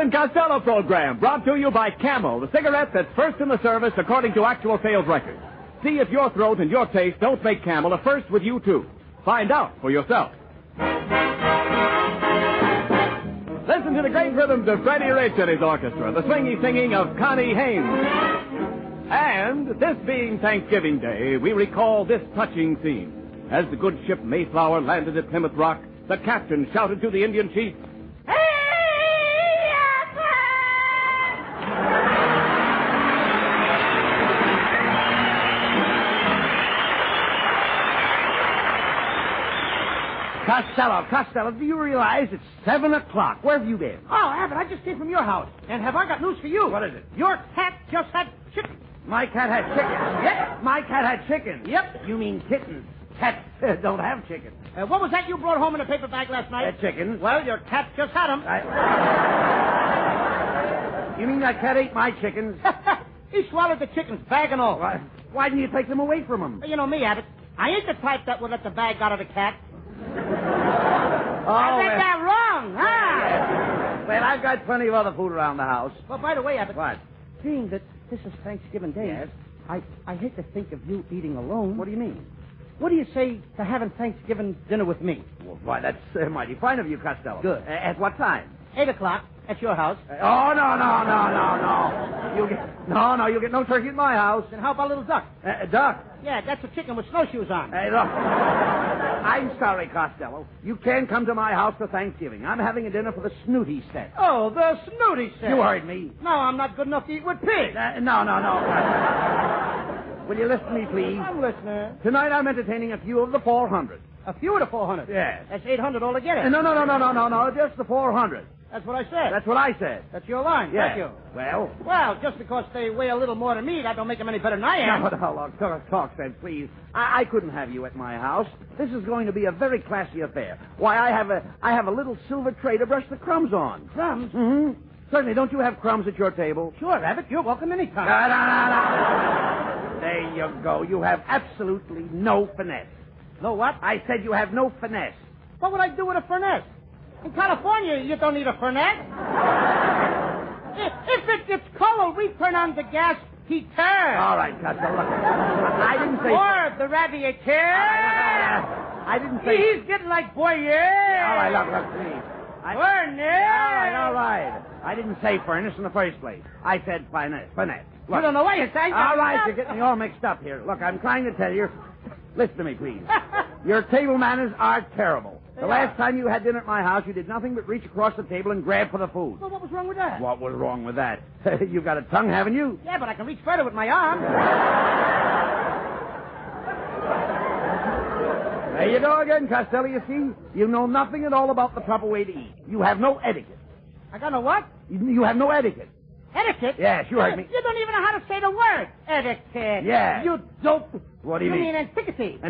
and Costello program, brought to you by Camel, the cigarette that's first in the service according to actual sales records. See if your throat and your taste don't make Camel a first with you, too. Find out for yourself. Listen to the great rhythms of Freddie Rich and his orchestra, the swingy singing of Connie Haynes. And this being Thanksgiving Day, we recall this touching scene. As the good ship Mayflower landed at Plymouth Rock, the captain shouted to the Indian chief, Costello, do you realize it's 7 o'clock? Where have you been? Oh, Abbott, I just came from your house. And have I got news for you? What is it? Your cat just had chicken. My cat had chickens. Yep. My cat had chickens. Yep. You mean kittens. Cats don't have chickens. What was that you brought home in a paper bag last night? Chickens. Well, your cat just had them. You mean that cat ate my chickens? He swallowed the chickens, bag and all. Why didn't you take them away from him? You know me, Abbott. I ain't the type that would let the bag out of the cat. I bet that wrong, huh? Well, I've got plenty of other food around the house. Well, by the way, Abbott. What? Seeing that this is Thanksgiving Day, Yes? I hate to think of you eating alone. What do you mean? What do you say to having Thanksgiving dinner with me? Well, why, that's mighty fine of you, Costello. Good. At what time? 8 o'clock at your house. No. You'll get no turkey at my house. Then how about a little duck? Duck? Yeah, that's a chicken with snowshoes on. Hey, look. I'm sorry, Costello. You can't come to my house for Thanksgiving. I'm having a dinner for the Snooty set. Oh, the snooty set. You heard me. No, I'm not good enough to eat with pigs. No. Will you listen to me, please? I'm listening. Tonight I'm entertaining a few of the 400. A few of the 400? Yes. That's 800 altogether. No. Just the 400. That's what I said. That's what I said. That's your line. Yes. Thank you. Well, just because they weigh a little more than me, that don't make them any better than I am. No, talk sense, please. I couldn't have you at my house. This is going to be a very classy affair. Why, I have a little silver tray to brush the crumbs on. Crumbs? Mm-hmm. Certainly, don't you have crumbs at your table? Sure, Rabbit. You're welcome anytime. No. There you go. You have absolutely no finesse. No what? I said you have no finesse. What would I do with a furnace? In California, you don't need a furnace. If it gets cold, we turn on the gas heater. All right, Costello. I didn't say... Or the radiator. I didn't say... He's getting like boy, All right, look, please. Furnace. All right. I didn't say furnace in the first place. I said finesse. Look. You don't know what you're saying. All right, you're getting me all mixed up here. Look, I'm trying to tell you. Listen to me, please. Your table manners are terrible. The last time you had dinner at my house, you did nothing but reach across the table and grab for the food. Well, what was wrong with that? What was wrong with that? You've got a tongue, haven't you? Yeah, but I can reach further with my arm. There you go again, Costello, you see? You know nothing at all about the proper way to eat. You have no etiquette. I got no what? You have no etiquette. Etiquette? Yes, you heard me. You don't even know how to say the word. Etiquette. Yeah. You dope. What do you mean? mean? Antiquity. No.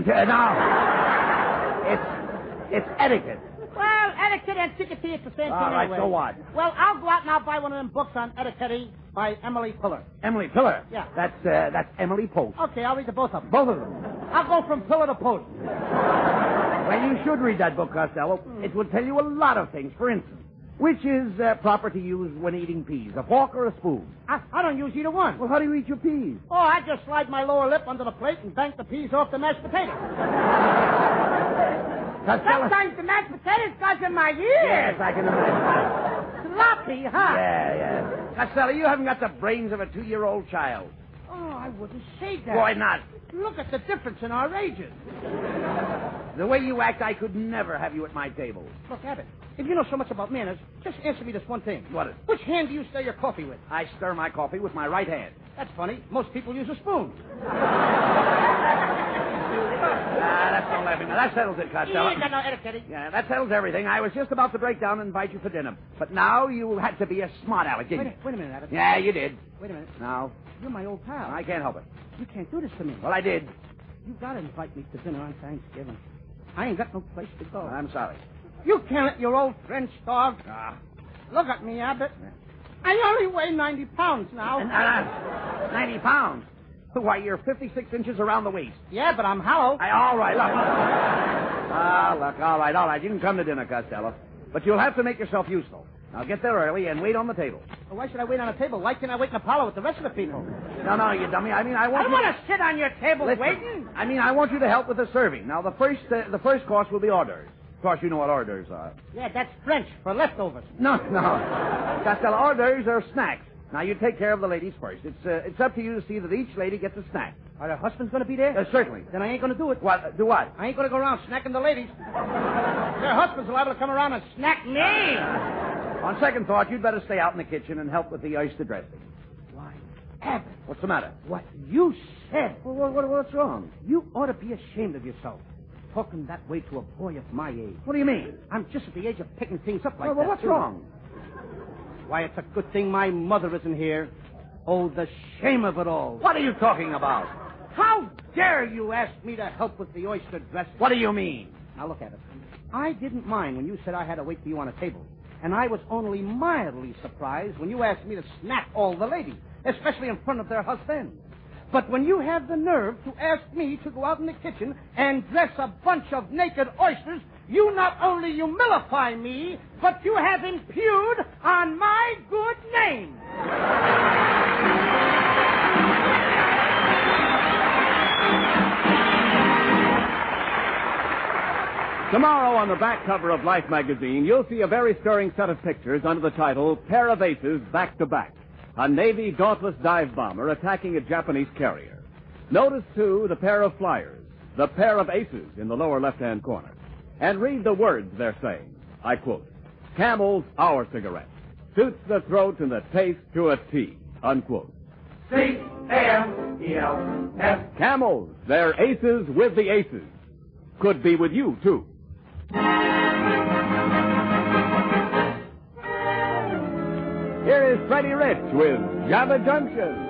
It's etiquette. Well, etiquette and antiquity, it's the same thing All right, anyway. so what? Well, I'll go out and I'll buy one of them books on etiquette by Emily Pillar. Emily Pillar? Yeah. That's Emily Post. Okay, I'll read the both of them. Both of them. I'll go from pillar to post. Well, you should read that book, Costello. It will tell you a lot of things. For instance, which is proper to use when eating peas, a fork or a spoon? I don't use either one. Well, how do you eat your peas? Oh, I just slide my lower lip under the plate and bank the peas off the mashed potatoes. Costello. Sometimes the mashed potatoes goes in my ear. Yes, I can imagine. Sloppy, huh? Yeah. Costello, you haven't got the brains of a 2-year-old child. Oh, I wouldn't say that. Why not? Look at the difference in our ages. The way you act, I could never have you at my table. Look, Abbott, if you know so much about manners, just answer me this one thing. What is it? Which hand do you stir your coffee with? I stir my coffee with my right hand. That's funny. Most people use a spoon. That's no laughing. Now, that settles it, Costello. You got no etiquette. Yeah, that settles everything. I was just about to break down and invite you for dinner. But now you had to be a smart aleck, didn't you? Wait a minute, Abbott. Yeah, you did. Wait a minute. Now? You're my old pal. I can't help it. You can't do this to me. Well, I did. You gotta invite me to dinner on Thanksgiving. I ain't got no place to go. I'm sorry. You can't let your old friend starve. Look at me, Abbott. I only weigh 90 pounds now. 90 pounds? Why, you're 56 inches around the waist. Yeah, but I'm hollow. All right, look. Look, all right. You can come to dinner, Costello. But you'll have to make yourself useful. Now get there early and wait on the table. Well, why should I wait on a table? Why can't I wait in the parlor with the rest of the people? No, you dummy. I mean, I want I you... want to sit on your table Listen, waiting. I mean, I want you to help with the serving. Now, the first course will be hors d'oeuvres. Of course, you know what hors d'oeuvres are. Yeah, that's French for leftovers. No. Costello, hors d'oeuvres are snacks. Now, you take care of the ladies first. It's up to you to see that each lady gets a snack. Are their husbands going to be there? Certainly. Then I ain't going to do it. What? Do what? I ain't going to go around snacking the ladies. Their husbands are liable to come around and snack me. On second thought, you'd better stay out in the kitchen and help with the oyster dressing. Why, Abbott, What's the matter? what you said. Well, what's wrong? You ought to be ashamed of yourself. Talking that way to a boy of my age. What do you mean? I'm just at the age of picking things up like Well, that. what's too. wrong? Why, it's a good thing my mother isn't here. Oh, the shame of it all. What are you talking about? How dare you ask me to help with the oyster dressing? What do you mean? Now, look at it. I didn't mind when you said I had to wait for you on a table. And I was only mildly surprised when you asked me to snack all the ladies, especially in front of their husbands. But when you have the nerve to ask me to go out in the kitchen and dress a bunch of naked oysters, you not only humilify me, but you have impugned on my good name. Tomorrow on the back cover of Life magazine, you'll see a very stirring set of pictures under the title Pair of Aces Back to Back. A Navy Dauntless dive bomber attacking a Japanese carrier. Notice, too, the pair of flyers, the pair of aces in the lower left-hand corner. And read the words they're saying. I quote, Camel's Our Cigarette. Suits the throat and the taste to a T. Unquote. C-A-M-E-L-S. Camels, they're aces with the aces. Could be with you, too. Here is Freddie Rich with Java Junction.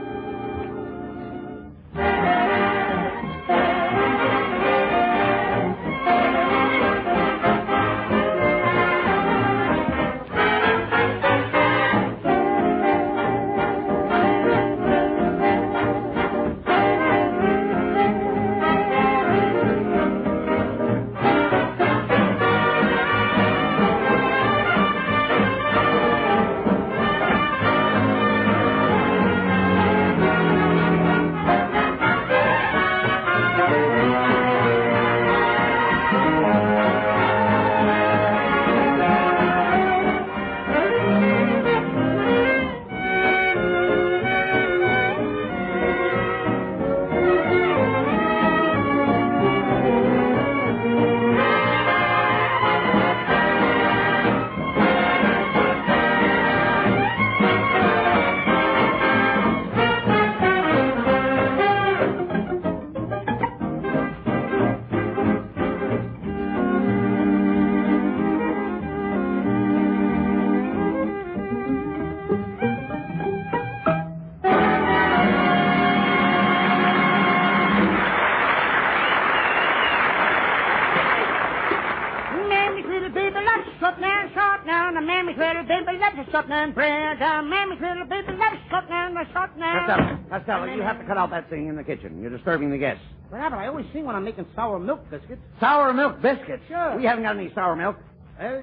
Costello, you have to cut out that singing in the kitchen. You're disturbing the guests. But Abbott, I always sing when I'm making sour milk biscuits. Sour milk biscuits? Sure. We haven't got any sour milk.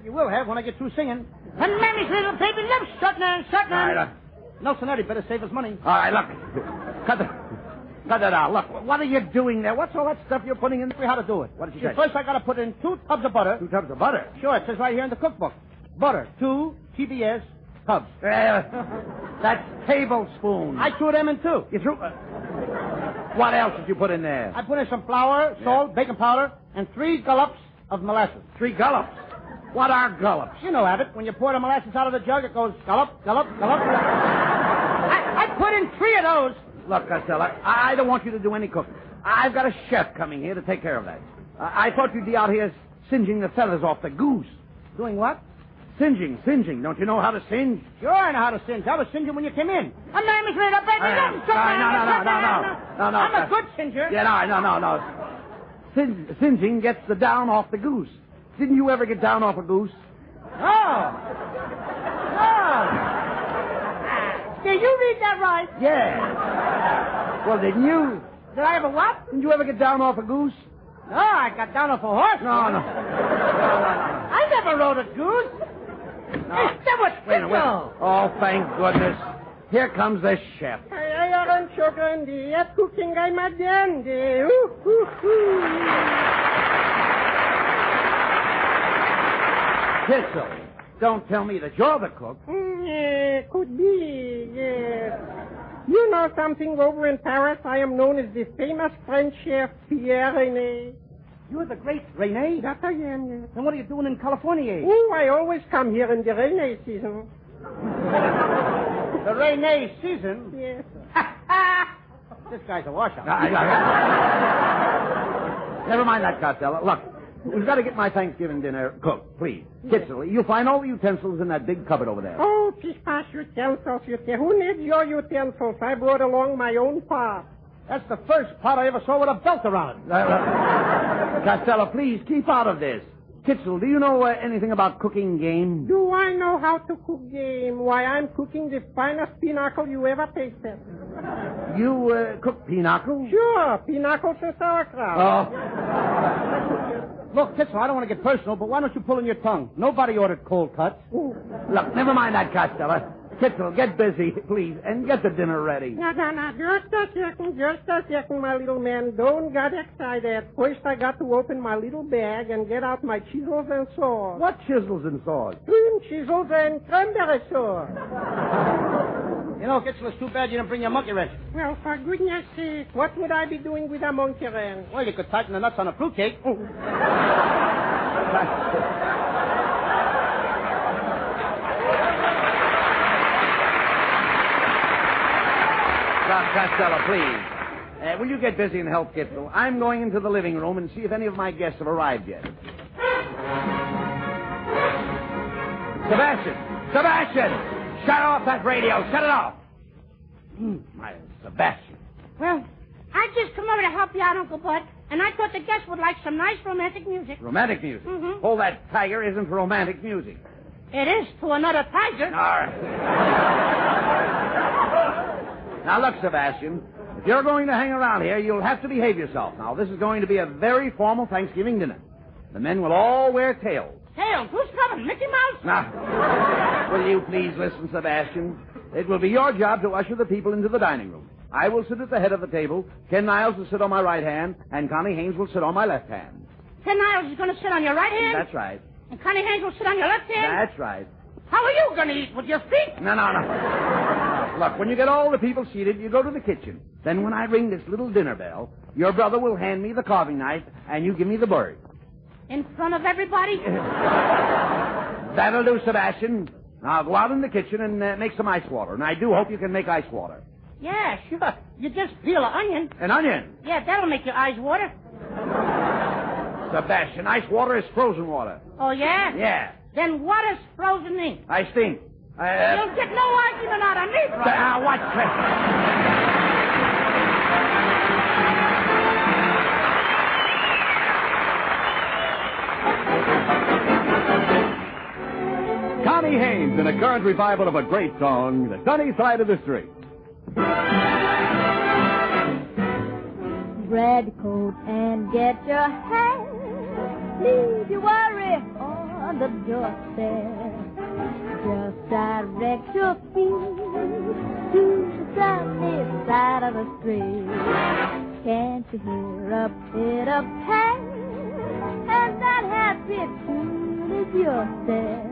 You will have when I get through singing. And Mammy's little baby loves Sutton. All right, Nelson Eddy better save his money. all right, look. Cut that out. Look, what are you doing there? What's all that stuff you're putting in? How to do it. What did she say? First, I got to put in 2 tubs of butter. 2 tubs of butter. Sure, it says right here in the cookbook. Butter, 2 TBS tubs. That's tablespoons. I threw them in, too. You threw... what else did you put in there? I put in some flour, salt, baking powder, and 3 gullops of molasses. 3 gullops. What are gullops? You know, Abbott, when you pour the molasses out of the jug, it goes gullop, gullop, gullop. I put in 3 of those. Look, Costello, I don't want you to do any cooking. I've got a chef coming here to take care of that. I thought you'd be out here singeing the feathers off the goose. Doing what? Singeing. Don't you know how to singe? Sure, I know how to singe. I was singeing when you came in. A man is ready to baby. No. I'm a good singer. Yeah, no. Singeing gets the down off the goose. Didn't you ever get down off a goose? Oh. Did you read that right? Yeah. Well, didn't you? Did I ever what? Didn't you ever get down off a goose? No, I got down off a horse. No. I never rode a goose. That was Wait a minute. Oh, thank goodness. Here comes the chef. Ay, arancho grande, at cooking ay madiende. Kitzel, don't tell me that you're the cook. Could be, yes. You know something over in Paris? I am known as the famous French chef Pierre Rene. You're the great Rene? That I am, yes. Then what are you doing in California? Oh, I always come here in the Rene season. The Rene season? Yes. This guy's a washout. Never mind that, Costello. Look, we've got to get my Thanksgiving dinner cooked, please. Kitzel, you'll find all the utensils in that big cupboard over there. Oh, pispas utensils. Who needs your utensils? I brought along my own pot. That's the first pot I ever saw with a belt around it. Costello, please, keep out of this. Kitzel, do you know anything about cooking game? Do I know how to cook game? Why, I'm cooking the finest pinochle you ever tasted. You cook pinochle? Sure, pinochle and sauerkraut. Oh. Look, Kitzel, I don't want to get personal, but why don't you pull in your tongue? Nobody ordered cold cuts. Ooh. Look, never mind that, Costello. Kitzel, get busy, please, and get the dinner ready. No. Just a second, my little man. Don't get excited. First, I got to open my little bag and get out my chisels and saws. What chisels and saws? Cream chisels and cranberry sauce. You know, Kitzel, it's too bad you didn't bring your monkey wrench. Well, for goodness sake, what would I be doing with a monkey wrench? Well, you could tighten the nuts on a fruitcake. Oh. Costello, please. Will you get busy and help Kitzel? I'm going into the living room and see if any of my guests have arrived yet. Sebastian! Shut off that radio! Shut it off! My Sebastian. Well, I just come over to help you out, Uncle Bud, and I thought the guests would like some nice romantic music. Romantic music? Mm-hmm. Oh, that tiger isn't for romantic music. It is to another tiger. All right. Now, look, Sebastian, if you're going to hang around here, you'll have to behave yourself. Now, this is going to be a very formal Thanksgiving dinner. The men will all wear tails. Tails? Who's coming? Mickey Mouse? Now, will you please listen, Sebastian? It will be your job to usher the people into the dining room. I will sit at the head of the table, Ken Niles will sit on my right hand, and Connie Haynes will sit on my left hand. Ken Niles is going to sit on your right hand? That's right. And Connie Haynes will sit on your left hand? That's right. How are you going to eat? With your feet? No. Look, when you get all the people seated, you go to the kitchen. Then when I ring this little dinner bell, your brother will hand me the carving knife, and you give me the bird. In front of everybody? That'll do, Sebastian. Now go out in the kitchen and make some ice water. And I do hope you can make ice water. Yeah, sure. You just peel an onion. An onion? Yeah, that'll make your eyes water. Sebastian, ice water is frozen water. Oh, yeah? Yeah. Then what is frozen ink? I stink. You'll get no argument out of me, brother. What? Connie Haynes in a current revival of a great song, The Sunny Side of the Street. Red coat and get your hat. Leave your worry on the doorstep. Just direct your feet to the sunny side of the street. Can't you hear a bit of pain? And that happy tune is your step.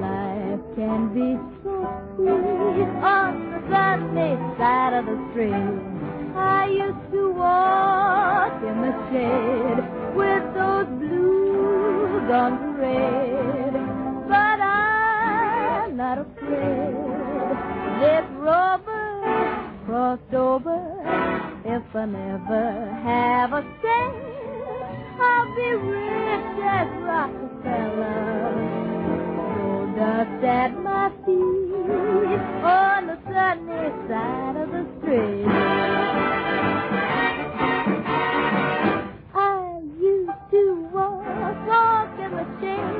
Life can be so sweet on the sunny side of the street. I used to walk in the shade with those blues on parade, but I'm not afraid. This rover crossed over. If I never have a cent, I'll be rich as Rockefeller. Gold dust at my feet on the sunny side of the street. To walk in the shade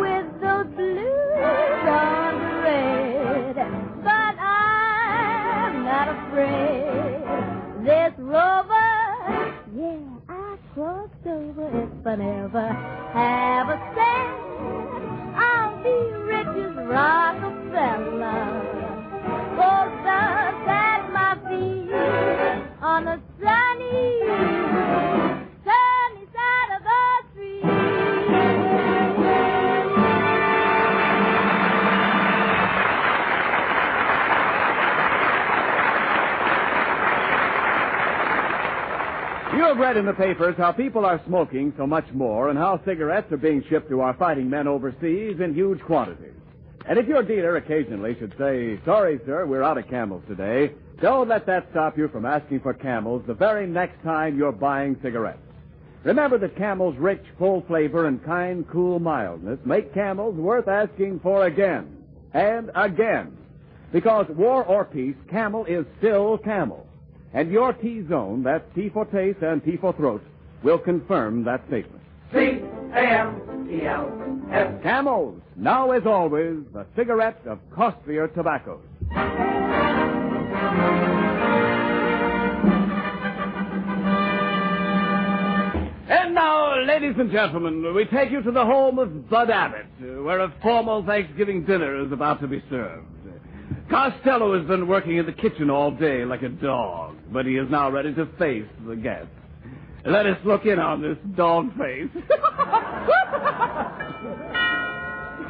with those blues on parade, but I'm not afraid. This rover, yeah, I crossed over. If I never have a cent, I'll be rich have read in the papers how people are smoking so much more and how cigarettes are being shipped to our fighting men overseas in huge quantities. And if your dealer occasionally should say, sorry, sir, we're out of Camels today, don't let that stop you from asking for Camels the very next time you're buying cigarettes. Remember that Camel's rich, full flavor and kind, cool mildness make Camels worth asking for again and again. Because war or peace, Camel is still Camel. And your T-zone, that's T for taste and T for throat, will confirm that statement. C-A-M-E-L-S. Camels, now as always, the cigarette of costlier tobaccos. And now, ladies and gentlemen, we take you to the home of Bud Abbott, where a formal Thanksgiving dinner is about to be served. Costello has been working in the kitchen all day like a dog, but he is now ready to face the guests. Let us look in on this dog face.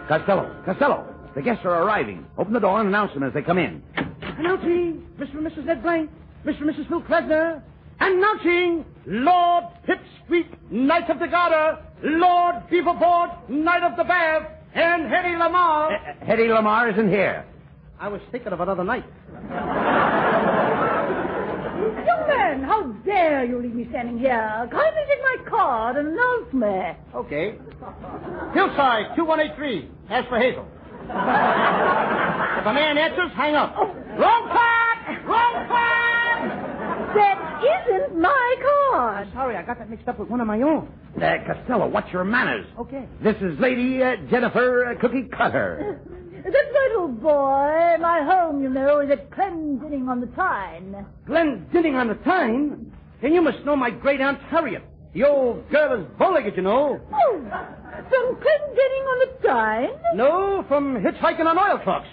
Costello, the guests are arriving. Open the door and announce them as they come in. Announcing Mr. and Mrs. Ed Blank, Mr. and Mrs. Phil Klesner. Announcing Lord Pipsqueak, Knight of the Garter, Lord Beaverboard, Knight of the Bath, and Hetty Lamar. Hetty Lamar isn't here. I was thinking of another night. Young man, how dare you leave me standing here? Kindly take my card and announce me. Okay. Hillside, 2183. Ask for Hazel. If a man answers, hang up. Wrong card! Wrong card! That isn't my card. Sorry, I got that mixed up with one of my own. Costello, what's your manners? Okay. This is Lady Jennifer Cookie Cutter. That's right, old boy. My home, you know, is at Glendinning on the Tyne. Glendinning on the Tyne? Then you must know my great Aunt Harriet. The old girl is bowlegged, you know. Oh, from Glendinning on the Tyne? No, from hitchhiking on oil trucks.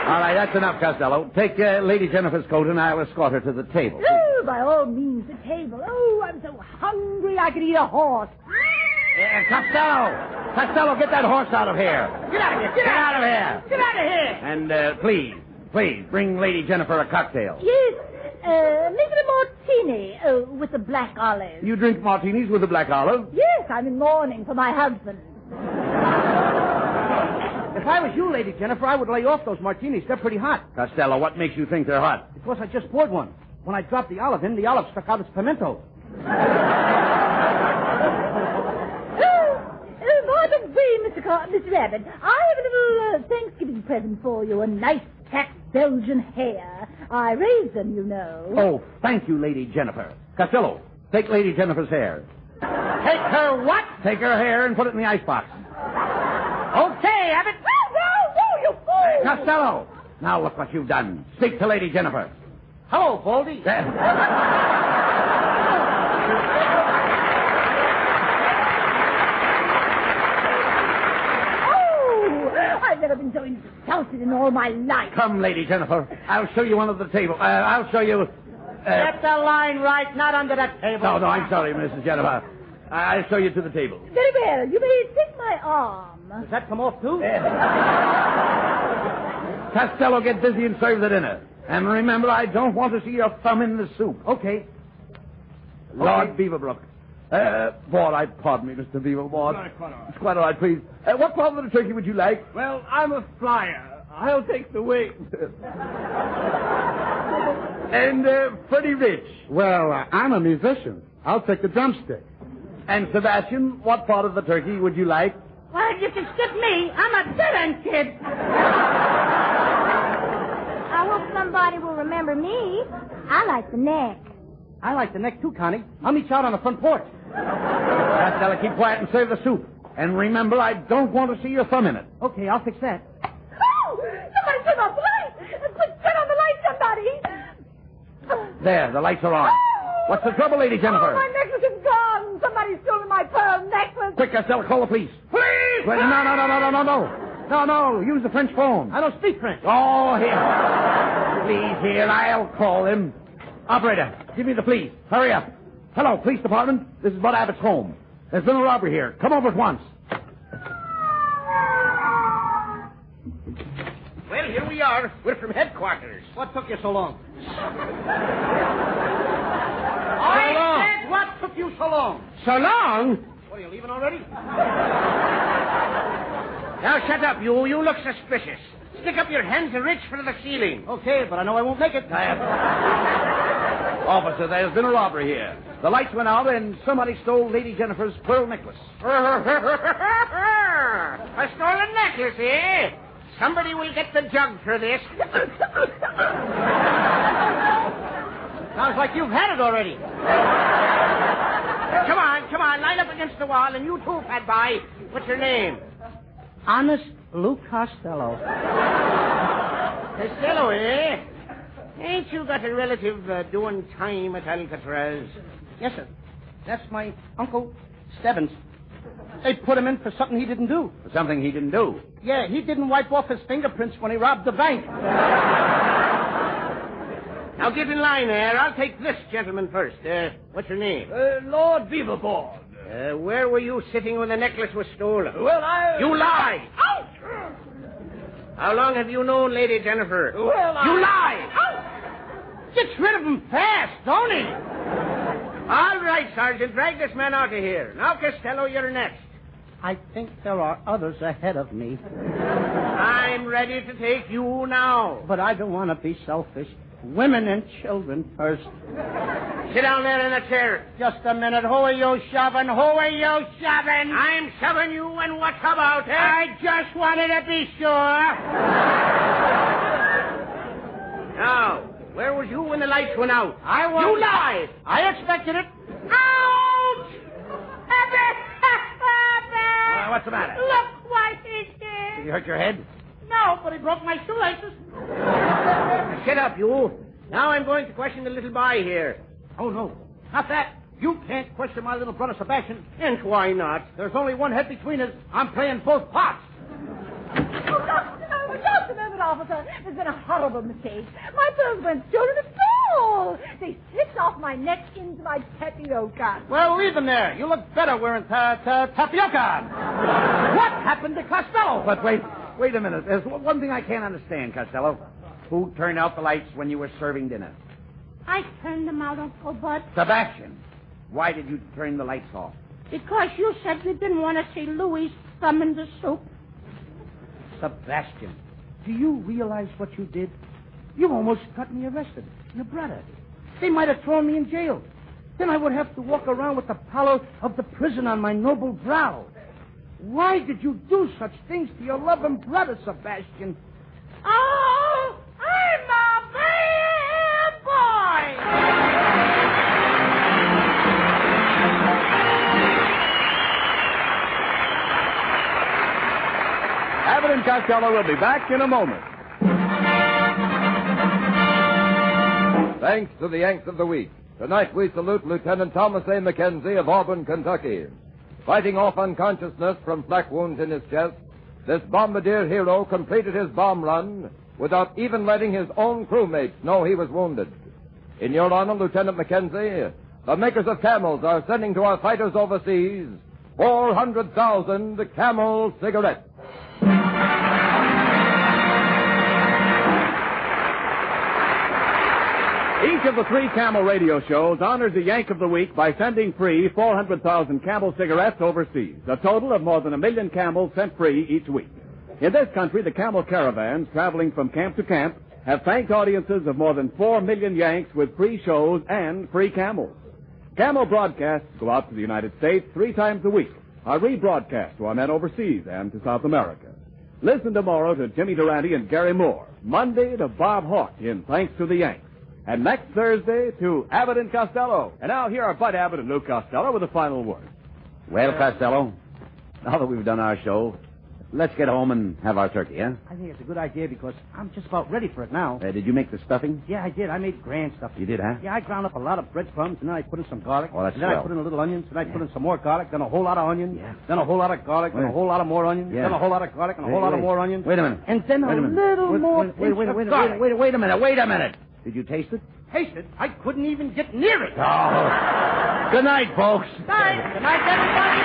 All right, that's enough, Costello. Take Lady Jennifer's coat and I'll escort her to the table. Oh, by all means, the table. Oh, I'm so hungry I could eat a horse. Costello, get that horse out of here. Get out of here! Get out of here! Get out of here! And please, bring Lady Jennifer a cocktail. Yes, make it a martini with a black olive. You drink martinis with a black olive? Yes, I'm in mourning for my husband. If I was you, Lady Jennifer, I would lay off those martinis. They're pretty hot. Costello, what makes you think they're hot? Because I just poured one. When I dropped the olive in, the olive stuck out its pimento. By the way, Mr. Abbott, I have a little Thanksgiving present for you. A nice fat Belgian hare. I raised them, you know. Oh, thank you, Lady Jennifer. Costello, take Lady Jennifer's hair. Take her what? Take her hair and put it in the icebox. Okay, Abbott. No, you fool! Costello, now look what you've done. Speak to Lady Jennifer. Hello, Baldy. I've never been so insulted in all my life. Come, Lady Jennifer. I'll show you under the table. I'll show you... Get the line right, not under that table. No, I'm sorry, Mrs. Jennifer. I'll show you to the table. Very well. You may take my arm. Does that come off, too? Costello, get busy and serve the dinner. And remember, I don't want to see your thumb in the soup. Okay. Lord Beaverbrook. Pardon me, Mr. Beaverboard. It's quite all right, please. What part of the turkey would you like? Well, I'm a flyer. I'll take the wing. And Freddie Rich. Well, I'm a musician. I'll take the drumstick. And Sebastian, what part of the turkey would you like? Well, you can skip me. I'm a dead-end kid. I hope somebody will remember me. I like the neck. I like the neck, too, Connie. I'll meet you out on the front porch. Costello, keep quiet and serve the soup. And remember, I don't want to see your thumb in it. Okay, I'll fix that. Oh! Somebody turn off the light! Quick, turn on the light, somebody! There, the lights are on. Oh! What's the trouble, Lady Jennifer? Oh, my necklace is gone! Somebody's stolen my pearl necklace! Quick, Costello, call the police. Please! Wait, no. Use the French phone. I don't speak French. Oh, here. Please, here, I'll call him. Operator, give me the police. Hurry up. Hello, police department. This is Bud Abbott's home. There's been a robbery here. Come over at once. Well, here we are. We're from headquarters. What took you so long? I said, what took you so long? So long? What, are you leaving already? Now, shut up, you. You look suspicious. Stick up your hands and reach for the ceiling. Okay, but I know I won't make it. Officer, there's been a robbery here. The lights went out and somebody stole Lady Jennifer's pearl necklace. A stolen necklace, eh? Somebody will get the jug for this. Sounds like you've had it already. Come on, line up against the wall, and you too, fat boy. What's your name? Honest Lou Costello. Costello, eh? Ain't you got a relative doing time at Alcatraz? Yes, sir. That's my Uncle Stebbins. They put him in for something he didn't do. For something he didn't do? Yeah, he didn't wipe off his fingerprints when he robbed the bank. Now get in line there. I'll take this gentleman first. What's your name? Lord Beaverborn. Where were you sitting when the necklace was stolen? Well, You lie! Ouch! How long have you known Lady Jennifer? Well, You lie! Gets rid of him fast, don't he? All right, Sergeant. Drag this man out of here. Now, Costello, you're next. I think there are others ahead of me. I'm ready to take you now. But I don't want to be selfish. Women and children first. Sit down there in the chair. Just a minute. Who are you shoving? Who are you shoving? I'm shoving you, and what about it? I just wanted to be sure. Now, where was you when the lights went out? I was... You lied! I expected it. Ouch! Abbott! What's the matter? Look what he Did did. you hurt your head? No, but he broke my shoelaces. Sit up, you. Now I'm going to question the little boy here. Oh, no. Not that. You can't question my little brother Sebastian. And why not? There's only one head between us. I'm playing both parts. Just a minute, officer. There's been a horrible mistake. My pearls weren't stolen at all. They slipped off my neck into my tapioca. Well, leave them there. You look better wearing tapioca. What happened to Costello? But wait a minute. There's one thing I can't understand, Costello. Who turned out the lights when you were serving dinner? I turned them out, Uncle Bud, Sebastian. Why did you turn the lights off? because you said you didn't want to see Louis thumb in the soup. Sebastian, do you realize what you did? You almost got me arrested. Your brother. They might have thrown me in jail. Then I would have to walk around with the pallor of the prison on my noble brow. Why did you do such things to your loving brother, Sebastian? Oh, I'm a bad boy! Abbott and Costello will be back in a moment. Thanks to the Yanks of the Week. Tonight we salute Lieutenant Thomas A. McKenzie of Auburn, Kentucky. Fighting off unconsciousness from flak wounds in his chest, this bombardier hero completed his bomb run without even letting his own crewmates know he was wounded. In your honor, Lieutenant McKenzie, the makers of Camels are sending to our fighters overseas 400,000 Camel cigarettes. Each of the three Camel radio shows honors the Yank of the Week by sending free 400,000 Camel cigarettes overseas, a total of more than 1 million Camels sent free each week. In this country, the Camel caravans traveling from camp to camp have thanked audiences of more than 4 million Yanks with free shows and free Camels. Camel broadcasts go out to the United States 3 times a week, are rebroadcast to our men overseas and to South America. Listen tomorrow to Jimmy Durante and Gary Moore, Monday to Bob Hawke in Thanks to the Yanks, and next Thursday to Abbott and Costello. And now here are Bud Abbott and Lou Costello with a final word. Well, Costello, now that we've done our show, let's get home and have our turkey, huh? I think it's a good idea because I'm just about ready for it now. Did you make the stuffing? Yeah, I did. I made grand stuff. You did, huh? Yeah, I ground up a lot of breadcrumbs, and then I put in some garlic. Oh, that's and then I swell. put in a little onions, and I put in some more garlic, then a whole lot of onions, Yeah. then a whole lot of garlic, then a Wait. whole lot of more onions, Yeah. then a whole lot of garlic, and a whole lot of more onions. Wait a minute. And then Wait a minute. little more Wait pinch of garlic. a minute. Wait a minute. Did you taste it? Taste it? I couldn't even get near it. Oh. Good night, folks. Good night. Good night, everybody.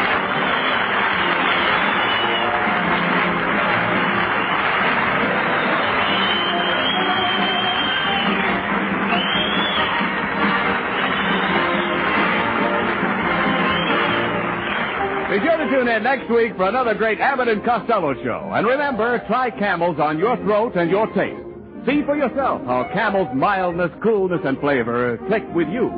Be sure to tune in next week for another great Abbott and Costello show. And remember, try Camel's on your throat and your taste. See for yourself how Camel's mildness, coolness, and flavor click with you.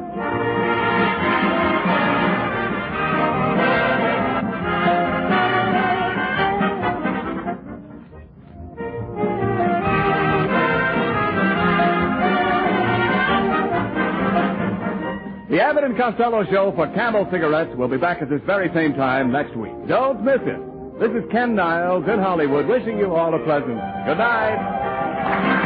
The Abbott and Costello show for Camel cigarettes will be back at this very same time next week. Don't miss it. This is Ken Niles in Hollywood wishing you all a pleasant good night.